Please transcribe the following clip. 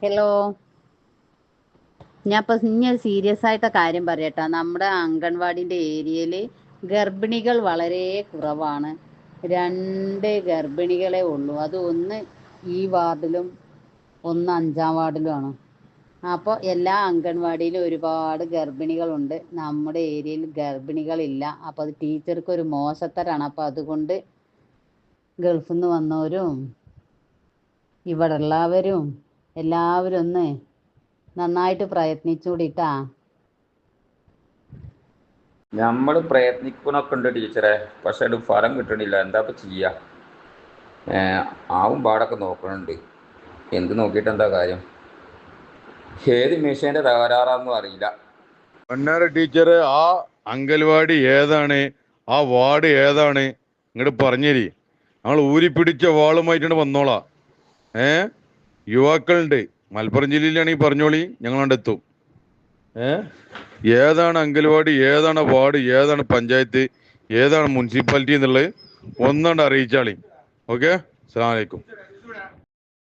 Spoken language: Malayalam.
ഹലോ. ഞാൻ ഇപ്പൊ ഇനി ഒരു സീരിയസ് ആയിട്ട കാര്യം പറയട്ടാ. നമ്മുടെ അംഗൻവാടിന്റെ ഏരിയയില് ഗർഭിണികൾ വളരെ കുറവാണ്. 2 ഗർഭിണികളെ ഉള്ളൂ. അത് ഒന്ന് ഈ വാർഡിലും ഒന്ന് 5-ാം വാർഡിലുമാണ്. അപ്പോൾ എല്ലാ അംഗൻവാടിയിലും ഒരുപാട് ഗർഭിണികളുണ്ട്. നമ്മുടെ ഏരിയയിൽ ഗർഭിണികളില്ല. അപ്പോൾ അത് ടീച്ചർക്ക് ഒരു മോശത്തരാണ്. അപ്പോൾ അതുകൊണ്ട് ഗൾഫിൽ നിന്ന് വന്നവരും ഇവിടെ ഉള്ളവരും എല്ലാവരും ഒന്ന് നന്നായിട്ട് പ്രയത്നിച്ചുകൂടിട്ടാ. നമ്മൾ പ്രയത്നിക്കണൊക്കെ ഉണ്ട് ടീച്ചറെ, പക്ഷെ അത് ഫലം കിട്ടണില്ല. എന്താ ഇപ്പം ചെയ്യുക? ആവും പാടൊക്കെ നോക്കണുണ്ട്. എന്ത് നോക്കിയിട്ട് എന്താ കാര്യം? ഏത് മിഷീൻ്റെ തകരാറാന്നും അറിയില്ല. പൊന്നാര ടീച്ചറെ, ആ അങ്കൽവാടി ഏതാണ്, ആ വാർഡ് ഏതാണ്, ഇങ്ങോട്ട് പറഞ്ഞേരി. ഞങ്ങൾ ഊരിപ്പിടിച്ച വാളുമായിട്ടാണ് വന്നോളാം. യുവാക്കളുണ്ട് മലപ്പുറം ജില്ലയിലാണെങ്കിൽ പറഞ്ഞോളി, ഞങ്ങളെത്തും. ഏതാണ് അങ്കൽവാടി, ഏതാണ് വാർഡ്, ഏതാണ് പഞ്ചായത്ത്, ഏതാണ് മുനിസിപ്പാലിറ്റി എന്നുള്ളത് ഒന്നാണ്ട് അറിയിച്ചാളി. ഓക്കെ, അസ്സലാമു അലൈക്കും.